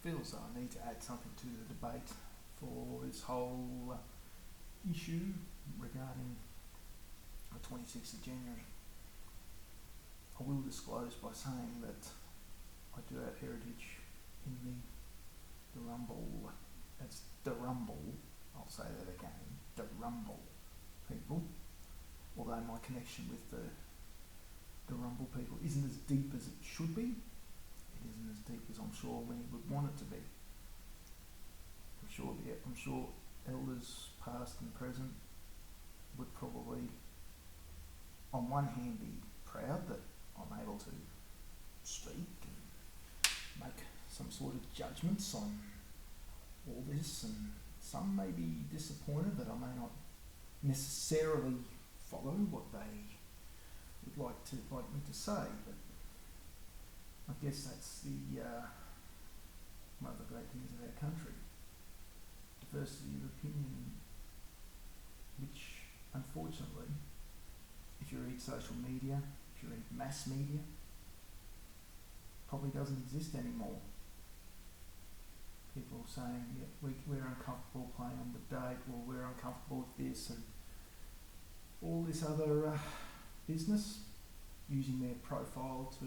feel as though I need to add something to the debate for this whole issue regarding the 26th of January. I will disclose by saying that I do have heritage in the Rumble. It's the Rumble, I'll say that again, the Rumble people. Although my connection with the Rumble people isn't as deep as it should be. It isn't as deep as I'm sure many would want it to be. I'm sure elders past and present would probably, on one hand, be proud that I'm able to speak and make some sort of judgments on all this, and some may be disappointed that I may not necessarily follow what they would like me to say, but I guess that's one of the great things of our country. Diversity of opinion, which unfortunately, if you read social media, if you read mass media, probably doesn't exist anymore. People saying, yeah, we're uncomfortable playing on the date, or we're uncomfortable with this, and all this other business, using their profile to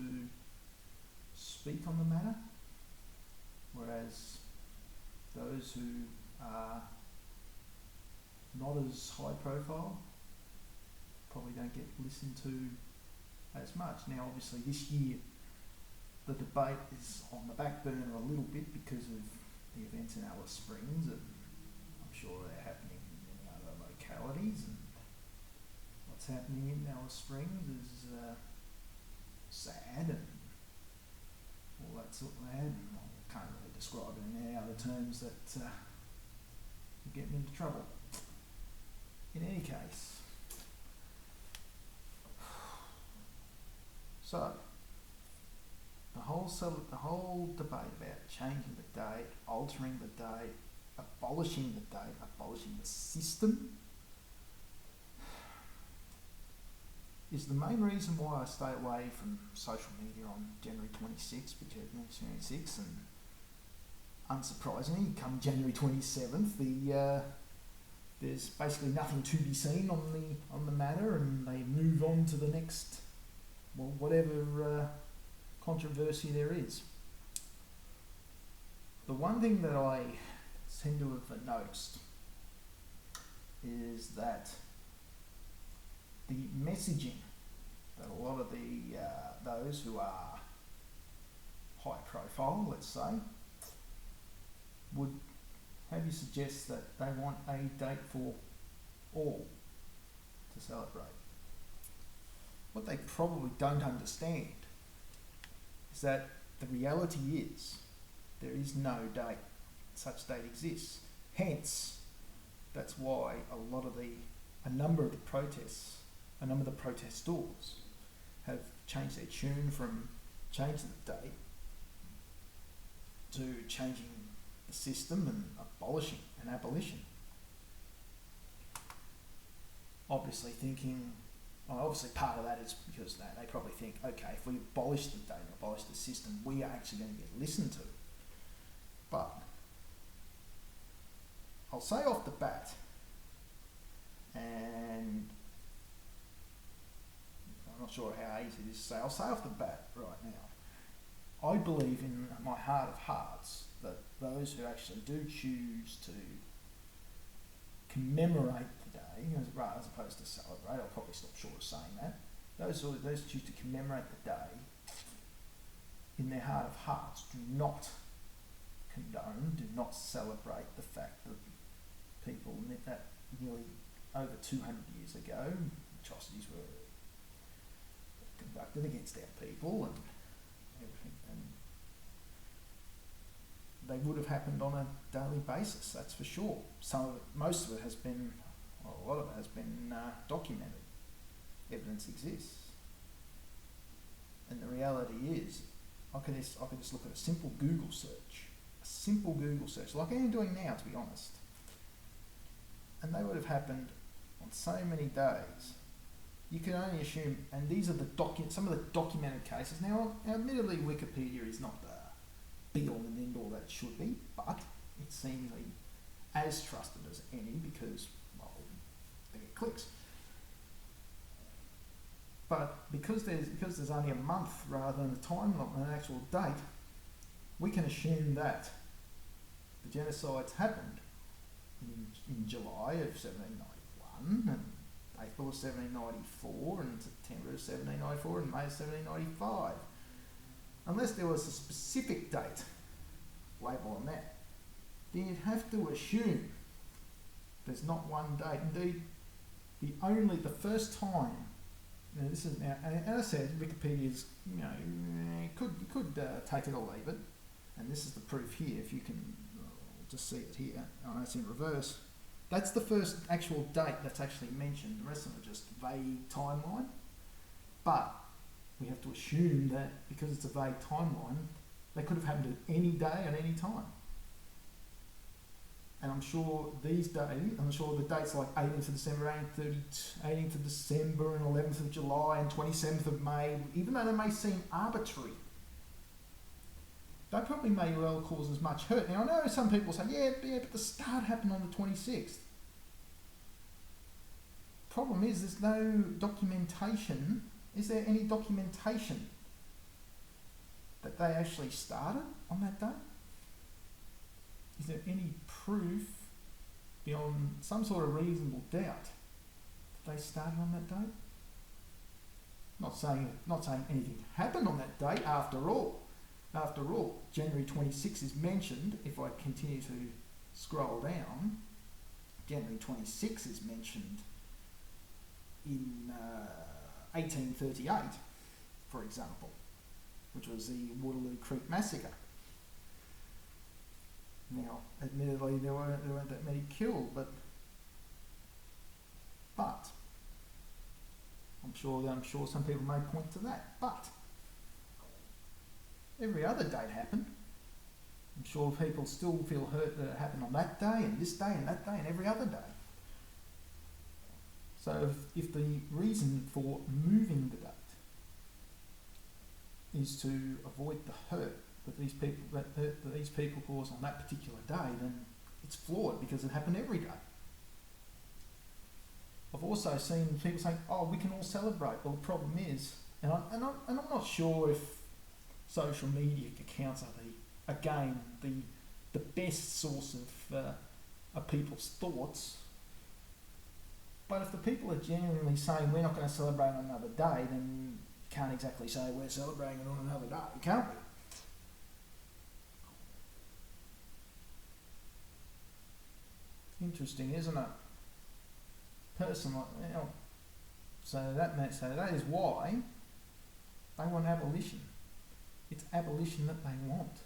speak on the matter, whereas those who are not as high profile probably don't get listened to as much. Now obviously this year the debate is on the back burner a little bit because of the events in Alice Springs, and I'm sure they're happening in many other localities, and what's happening in Alice Springs is sad and all that sort of that, and I can't really describe it in any other terms that will get me into trouble. In any case, so the whole debate about changing the date, altering the date, abolishing the date, abolishing the system, is the main reason why I stay away from social media on January 26th, and unsurprisingly, come January 27th, there's basically nothing to be seen on the matter, and they move on to the next, whatever controversy there is. The one thing that I seem to have noticed is that the messaging that a lot of those who are high profile, let's say, would have you suggest that they want a date for all to celebrate. What they probably don't understand is that the reality is there is no date such date exists. Hence, that's why a number of the protestors have changed their tune from changing the date to changing the system and abolition. Obviously part of that is because they probably think, okay, if we abolish the date and abolish the system, we are actually going to get listened to. But I'll say off the bat, and I'm not sure how easy it is to say, I'll say off the bat right now, I believe in my heart of hearts that those who actually do choose to commemorate the day, as opposed to celebrate, I'll probably stop short of saying that, those who choose to commemorate the day, in their heart of hearts, do not condone, do not celebrate the fact that people that nearly over 200 years ago, atrocities were conducted against our people and everything, and they would have happened on a daily basis, that's for sure. Most of it has been, a lot of it has been documented. Evidence exists. And the reality is, I can just look at a simple Google search, like I am doing now, to be honest, and they would have happened on so many days. You can only assume, and these are some of the documented cases. Now, admittedly, Wikipedia is not the be all and end all that it should be, but it's seemingly as trusted as any because, well, they get clicks. But because there's only a month rather than a timeline, an actual date, we can assume that the genocides happened in July of 1791 and April of 1794 and September of 1794 and May of 1795. Unless there was a specific date label on that, then you'd have to assume there's not one date. Indeed, the first time, now this is now, and as I said, Wikipedia's, you could take it or leave it, and this is the proof here. If you can just see it here, oh, it's in reverse. That's the first actual date that's actually mentioned. The rest of them are just vague timeline, but we have to assume that because it's a vague timeline, they could have happened at any day at any time. And I'm sure these days, the dates like 18th of December, 18th of December and 11th of July and 27th of May, even though they may seem arbitrary, they probably may well cause as much hurt. Now I know some people say, yeah, but the start happened on the 26th. Problem is, there's no documentation. Is there any documentation that they actually started on that day? Is there any proof beyond some sort of reasonable doubt that they started on that date? Not saying anything happened on that date. After all, January 26 is mentioned. If I continue to scroll down, January 26 is mentioned in 1838, for example, which was the Waterloo Creek Massacre. Now, admittedly, there weren't that many killed, but I'm sure some people may point to that. But every other date happened. I'm sure people still feel hurt that it happened on that day and this day and that day and every other day. So if the reason for moving the date is to avoid the hurt that these people cause on that particular day, then it's flawed because it happened every day. I've also seen people saying, "Oh, we can all celebrate." Well, the problem is, and I'm not sure if social media accounts are the best source of people's thoughts. But if the people are genuinely saying we're not going to celebrate on another day, then you can't exactly say we're celebrating it on another day, can't we? Interesting, isn't it? Personally, so that is why they want abolition. It's abolition that they want.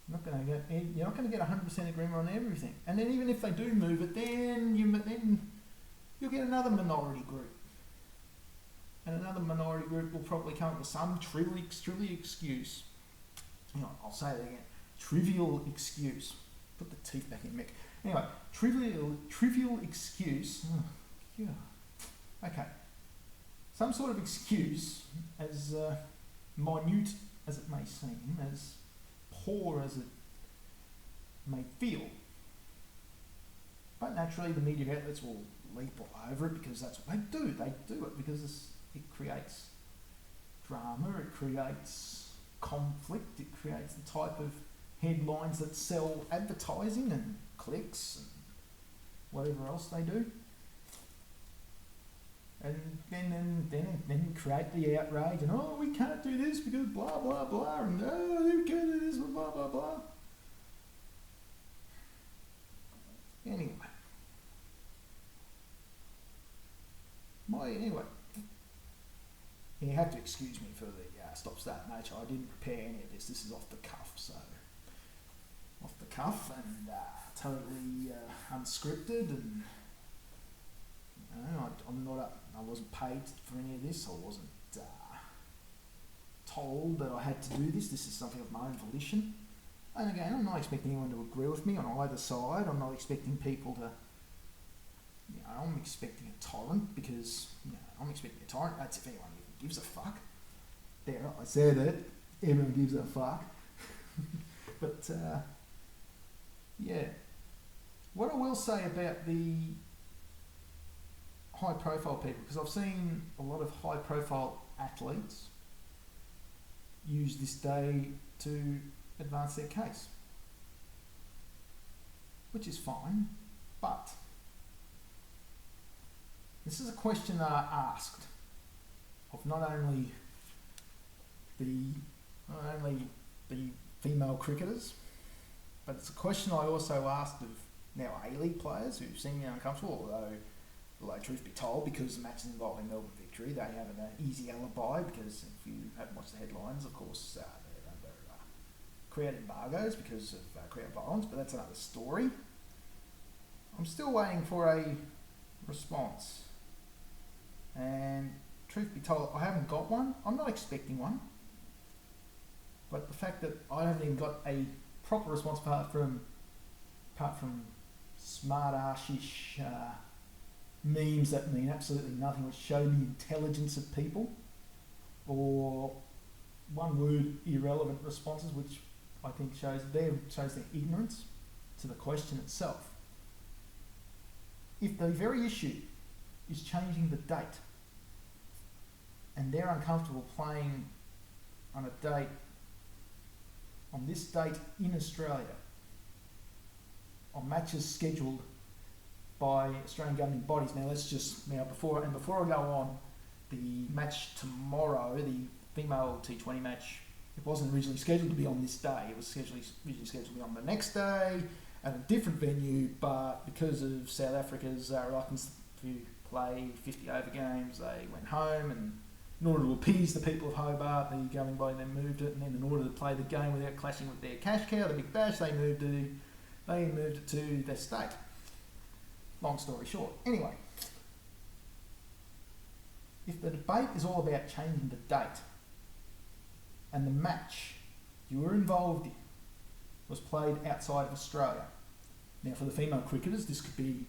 You're not going to get 100% agreement on everything. And then even if they do move it, then you'll get another minority group. And another minority group will probably come up with some trivial excuse. I'll say it again. Trivial excuse. Put the teeth back in, Mick. Anyway, trivial excuse. Oh, yeah. Okay. Some sort of excuse, as minute as it may seem, as poor as it may feel. But naturally the media outlets will leap all over it because that's what they do. They do it because it creates drama, it creates conflict, it creates the type of headlines that sell advertising and clicks and whatever else they do. And then create the outrage and we can't do this because blah blah blah and who can do this blah blah blah. Anyway, you have to excuse me for the stop-start nature. I didn't prepare any of this. This is off the cuff, and totally unscripted and. I wasn't paid for any of this. I wasn't told that I had to do this. This is something of my own volition. And again, I'm not expecting anyone to agree with me on either side. I'm not expecting people to... I'm expecting a torrent because... I'm expecting a torrent. That's if anyone even gives a fuck. There, I said it. everyone gives a fuck. But yeah, what I will say about the high profile people, because I've seen a lot of high profile athletes use this day to advance their case, which is fine, but this is a question that I asked of not only the female cricketers, but it's a question I also asked of now A-League players who seem uncomfortable, although truth be told, because the matches involving Melbourne Victory, they have an easy alibi, because if you haven't watched the headlines, of course, they're under creative embargoes because of creative violence, but that's another story. I'm still waiting for a response, and truth be told, I haven't got one. I'm not expecting one, but the fact that I haven't even got a proper response apart from smart arse-ish memes that mean absolutely nothing, which show the intelligence of people, or one word irrelevant responses, which I think shows their ignorance to the question itself. If the very issue is changing the date, and they're uncomfortable playing on this date in Australia, on matches scheduled by Australian governing bodies. Before I go on, the match tomorrow, the female T20 match, it wasn't originally scheduled to be on this day. It was originally scheduled to be on the next day at a different venue, but because of South Africa's reluctance to play 50 over games, they went home, and in order to appease the people of Hobart, the governing body then moved it, and then in order to play the game without clashing with their cash cow, the Big Bash, they moved it to their state. Long story short. Anyway, if the debate is all about changing the date, and the match you were involved in was played outside of Australia. Now, for the female cricketers, this could be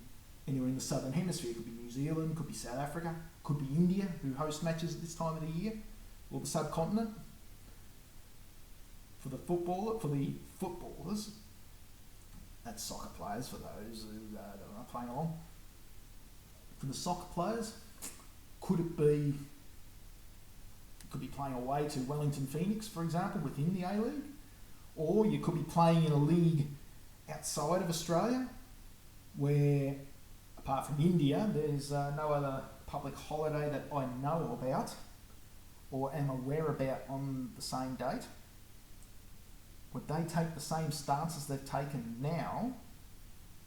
anywhere in the Southern Hemisphere. It could be New Zealand, could be South Africa, could be India, who host matches at this time of the year, or the subcontinent. For the footballers, that's soccer players for those who aren't playing along. For the soccer players, could be playing away to Wellington Phoenix, for example, within the A-League, or you could be playing in a league outside of Australia, where, apart from India, there's no other public holiday that I know about or am aware about on the same date. Would they take the same stances they've taken now,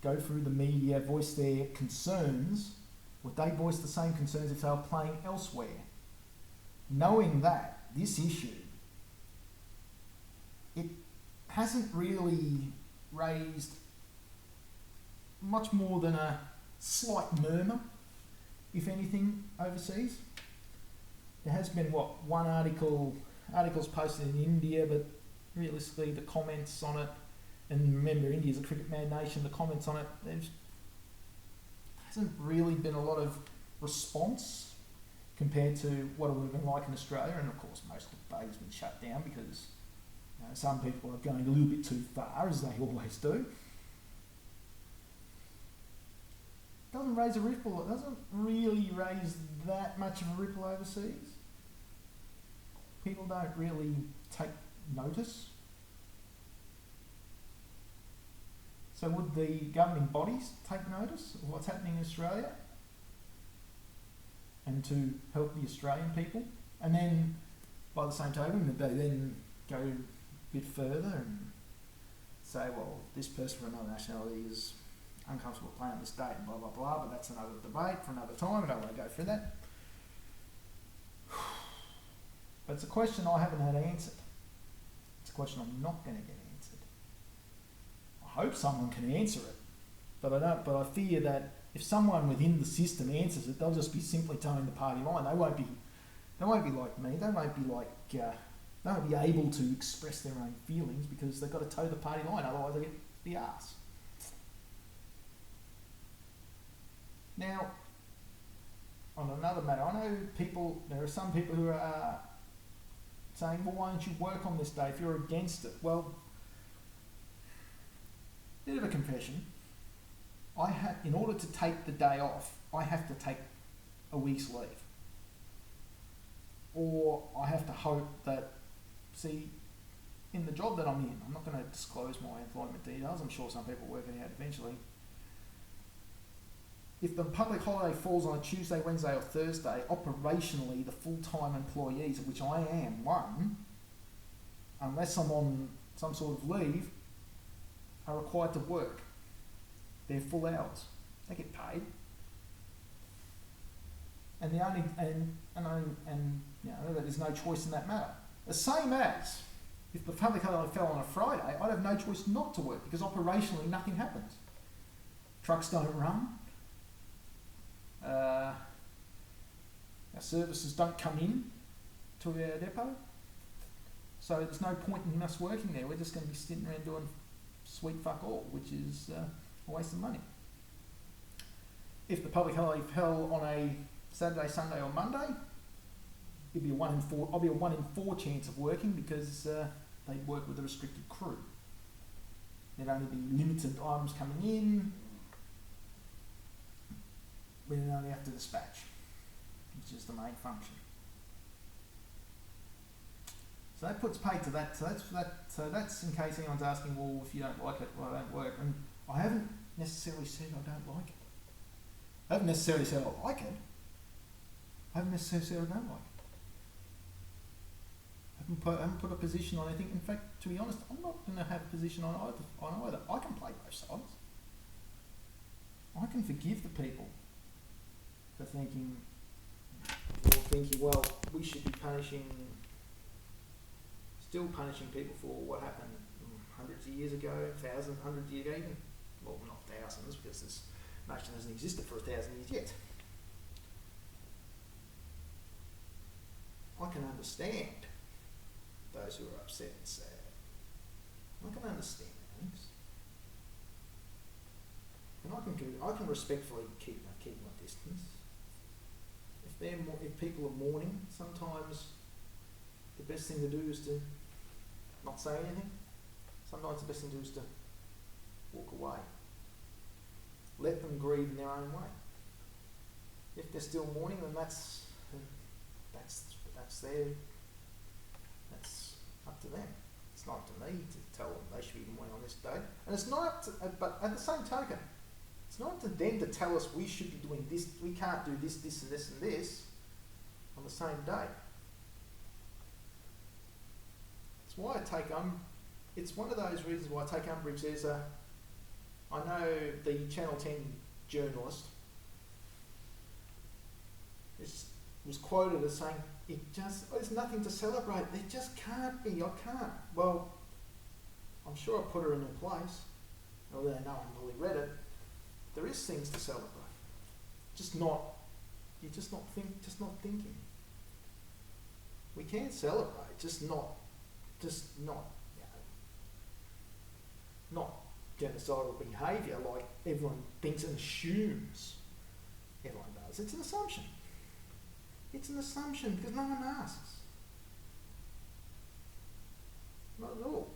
go through the media, voice their concerns? Would they voice the same concerns if they were playing elsewhere? Knowing that this issue, it hasn't really raised much more than a slight murmur, if anything, overseas. There has been, one articles posted in India, but realistically the comments on it, and remember India's a cricket mad nation, the comments on it, there hasn't really been a lot of response compared to what it would have been like in Australia. And of course most of the debate has been shut down because some people are going a little bit too far, as they always do. Doesn't raise a ripple. It doesn't really raise that much of a ripple overseas. People don't really take notice. So would the governing bodies take notice of what's happening in Australia, and to help the Australian people? And then, by the same token, that they then go a bit further and say, well, this person from another nationality is uncomfortable playing this date and blah, blah, blah, but that's another debate for another time. I don't want to go through that. But it's a question I haven't had answered. It's a question I'm not going to get answered. I hope someone can answer it, but I fear that if someone within the system answers it, they'll just be simply towing the party line. They won't be like me. They won't be able to express their own feelings because they've got to toe the party line. Otherwise, they get the arse. Now, on another matter, I know there are some people who are saying, well, why don't you work on this day if you're against it? Well, bit of a confession. In order to take the day off, I have to take a week's leave. Or I have to hope that, see, in the job that I'm in, I'm not going to disclose my employment details, I'm sure some people work it out eventually. If the public holiday falls on a Tuesday, Wednesday or Thursday, operationally the full-time employees, of which I am one, unless I'm on some sort of leave, are required to work. They're full hours. They get paid. And there's no choice in that matter. The same as if the public holiday fell on a Friday, I'd have no choice not to work because operationally nothing happens. Trucks don't run. Our services don't come in to our depot. So there's no point in us working there. We're just going to be sitting around doing sweet fuck all, which is a waste of money. If the public holiday fell on a Saturday, Sunday or Monday, it'd be a 1 in 4. I'll be a 1 in 4 chance of working because they'd work with a restricted crew. There'd only be limited items coming in. We'd only have to dispatch, which is the main function. So that puts paid to that. So that's in case anyone's asking, well, if you don't like it, well, I don't work. And I haven't necessarily said I don't like it. I haven't necessarily said I like it. I haven't necessarily said I don't like it. I haven't put a position on anything. In fact, to be honest, I'm not going to have a position on either. I can play both sides. I can forgive the people for thinking, well, we should be still punishing people for what happened hundreds of years ago, thousands, hundreds of years ago, even, well, not thousands, because this nation hasn't existed for 1,000 years yet. I can understand those who are upset and sad. I can understand things. And I can respectfully keep my distance. If people are mourning, sometimes the best thing to do is to not say anything. Sometimes the best thing to do is to walk away. Let them grieve in their own way. If they're still mourning, then that's up to them. It's not up to me to tell them they should be mourning on this day. And it's not up to, but at the same token, it's not up to them to tell us we should be doing this, we can't do this, this and this and this on the same day. It's why it's one of those reasons why I take umbrage. I know the Channel 10 journalist was quoted as saying, there's nothing to celebrate. There just can't be. I can't. Well, I'm sure I put her in her place, although no one really read it. There is things to celebrate. You're just not thinking. We can celebrate, not genocidal behaviour like everyone thinks and assumes everyone does. It's an assumption. It's an assumption because no one asks. Not at all.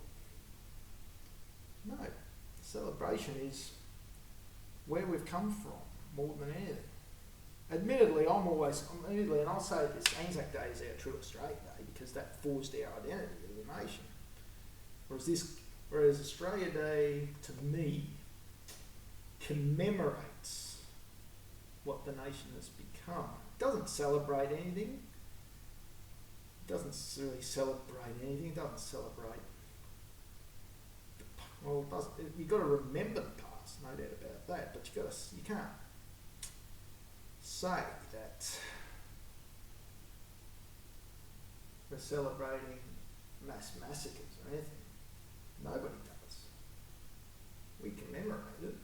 No. Celebration is where we've come from more than anything. Admittedly, and I'll say this, Anzac Day is our true Australian Day because that forged our identity as a nation. Whereas Australia Day, to me, commemorates what the nation has become. It doesn't celebrate anything. It doesn't really celebrate anything. It doesn't celebrate. You've got to remember the past, no doubt about that. But you can't say that we're celebrating mass massacres or anything. Nobody does. We commemorate it.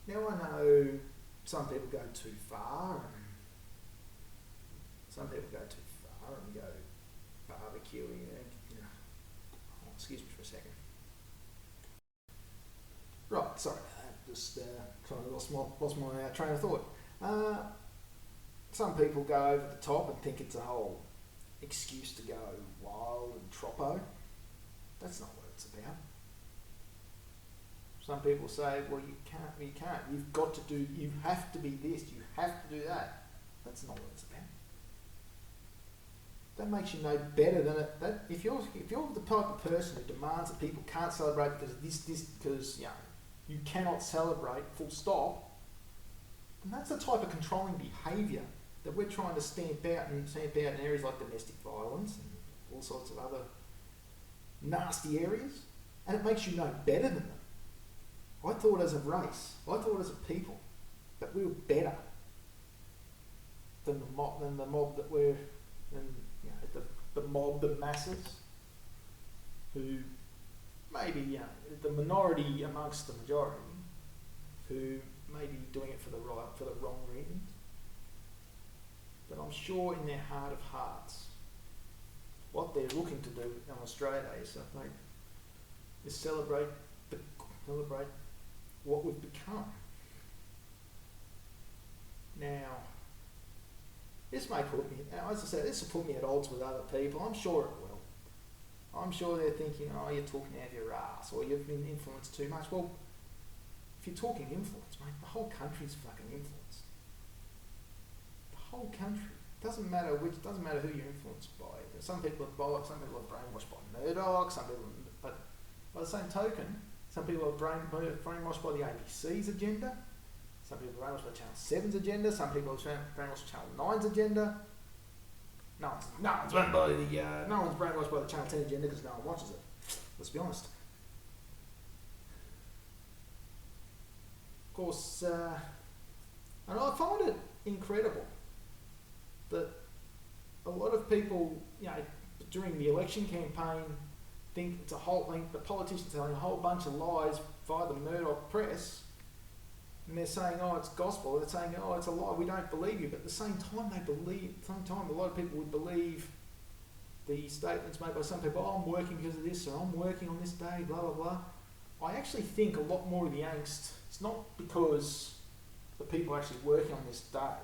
Now I know some people go too far and go barbecuing and excuse me for a second. Right, sorry about that. Just kind of lost my train of thought. Some people go over the top and think it's a whole excuse to go wild and troppo. That's not what it's about. Some people say, well, you can't, you have to be this, you have to do that. That's not what it's about. That makes you no better than it. That if you're the type of person who demands that people can't celebrate because of because you cannot celebrate, full stop, and that's the type of controlling behaviour that we're trying to stamp out in areas like domestic violence and all sorts of other nasty areas, and it makes you no better than them. I thought as a race, I thought as a people, that we were better than the mob that we're, the masses, who maybe the minority amongst the majority, who may be doing it for the wrong reasons. But I'm sure in their heart of hearts, what they're looking to do on Australia Day is celebrate what we've become. Now, this may put me, as I said, this will put me at odds with other people. I'm sure it will. I'm sure they're thinking, oh, you're talking out of your ass, or you've been influenced too much. Well, if you're talking influence, mate, the whole country's fucking influenced. The whole country. Doesn't matter who you're influenced by. Some people are brainwashed by Murdoch, but by the same token, some people are brainwashed by the ABC's agenda. Some people are brainwashed by Channel 7's agenda. Some people are brainwashed by Channel 9's agenda. No one's brainwashed by the Channel 10 agenda because no one watches it. Let's be honest. Of course, and I find it incredible that a lot of people, during the election campaign, think it's the politicians telling a whole bunch of lies via the Murdoch press, and they're saying, oh, it's gospel. They're saying, oh, it's a lie. We don't believe you. But at the same time, a lot of people would believe the statements made by some people. Oh, I'm working because of this, or I'm working on this day, blah blah blah. I actually think a lot more of the angst. It's not because the people are actually working on this day.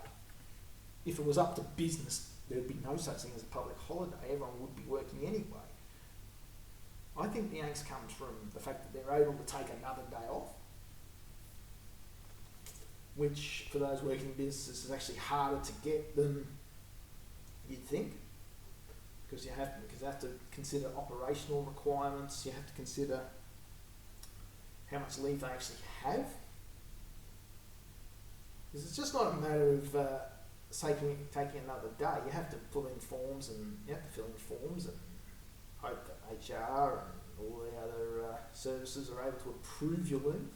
If it was up to business, there would be no such thing as a public holiday. Everyone would be working anyway. I think the angst comes from the fact that they're able to take another day off, which for those working in business is actually harder to get than you'd think, because you have to consider operational requirements. You have to consider how much leave they actually have, because it's just not a matter of taking another day. You have to fill in forms and hope that HR and all the other services are able to approve your leave,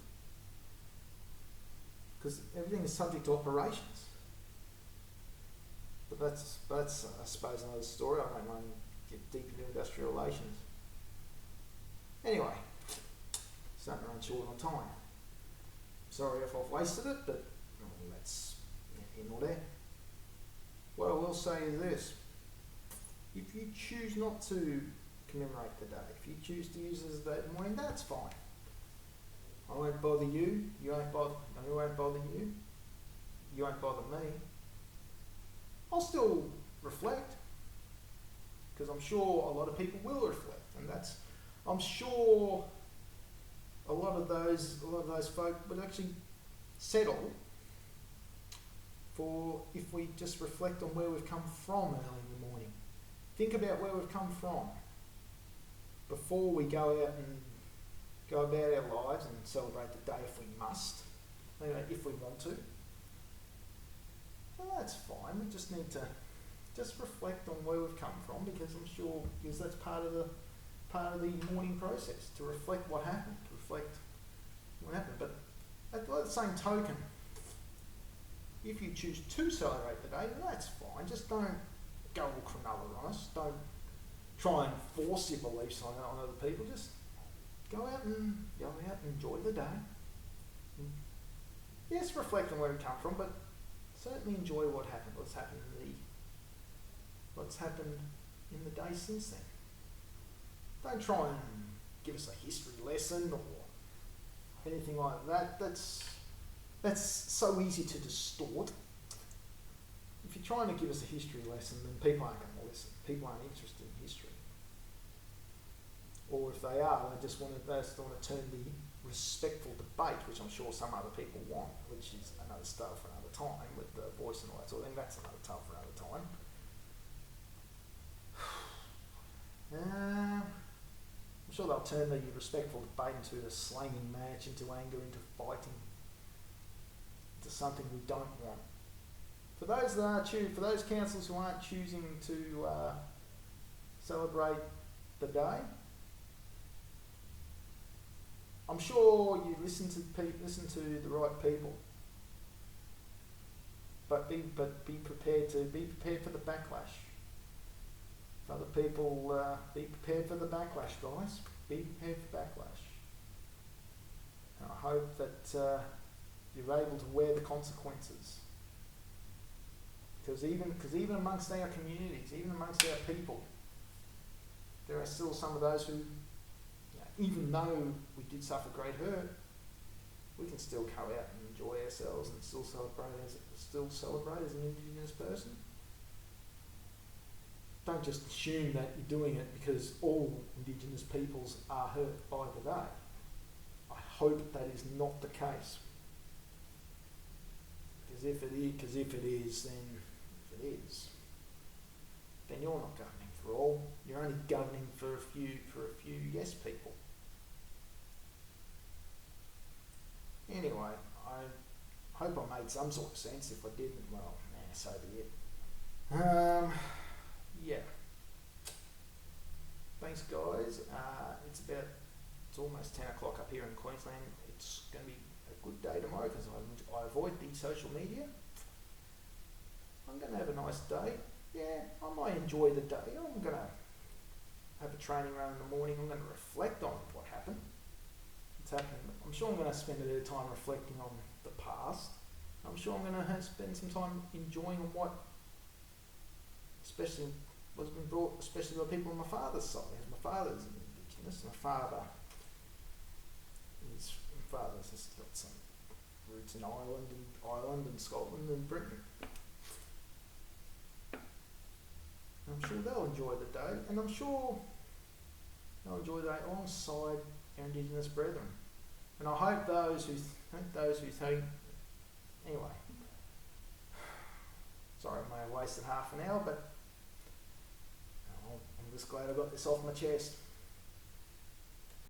because everything is subject to operations. But that's I suppose another story. I don't want to get deep into industrial relations. Anyway, starting to run short on time. Sorry if I've wasted it, but that's here nor there. What I will say is this: if you choose not to commemorate the day, if you choose to use it as a day of mourning, that's fine. I won't bother you. You won't bother. I won't bother you. You won't bother me. I'll still reflect, because I'm sure a lot of people will reflect, and I'm sure a lot of those folk would actually settle for if we just reflect on where we've come from early in the morning. Think about where we've come from before we go out and go about our lives and celebrate the day if we must, if we want to. Well, that's fine. We just need to just reflect on where we've come from, because I'm sure that's part of the mourning process, to reflect what happened, But at the same token, if you choose to celebrate the day, then that's fine. Just don't go all Cronulla on us. Don't try and force your beliefs on other people. Just go out and enjoy the day. Yes, reflect on where we come from, but certainly enjoy what happened. What's happened in the day since then. Don't try and give us a history lesson or anything like that. That's so easy to distort. If you're trying to give us a history lesson, then people aren't going to lesson. People aren't interested in history. Or if they are, they just want to turn the respectful debate, which I'm sure some other people want, which is another tale for another time, with the voice and all that sort of thing. That's another tale for another time. I'm sure they'll turn the respectful debate into a slanging match, into anger, into fighting, into something we don't want. For those councils who aren't choosing to celebrate the day, I'm sure you listen to the right people, but be prepared for the backlash. For other people, be prepared for the backlash, guys. Be prepared for backlash. And I hope that you're able to wear the consequences. Because even amongst our communities, even amongst our people, there are still some of those who, even though we did suffer great hurt, we can still go out and enjoy ourselves and still celebrate as an Indigenous person. Don't just assume that you're doing it because all Indigenous peoples are hurt by the day. I hope that is not the case. Because if it is, then you're not governing for all. You're only governing for a few yes people. Anyway, I hope I made some sort of sense. If I didn't, well, so be it. Yeah. Thanks, guys. It's almost 10 o'clock up here in Queensland. It's going to be a good day tomorrow because I avoid the social media. I'm going to have a nice day. Yeah, I might enjoy the day. I'm going to have a training run in the morning. I'm going to reflect on what happened. It's happening. I'm sure I'm going to spend a bit of time reflecting on the past. I'm sure I'm going to spend some time enjoying on what, especially what's been brought, especially by people on my father's side. My father's Indigenous. My father's just got some roots in Ireland and Scotland and Britain. I'm sure they'll enjoy the day, and I'm sure they'll enjoy the day alongside our Indigenous brethren. And I hope those who think, anyway, sorry I may have wasted half an hour, but I'm just glad I got this off my chest.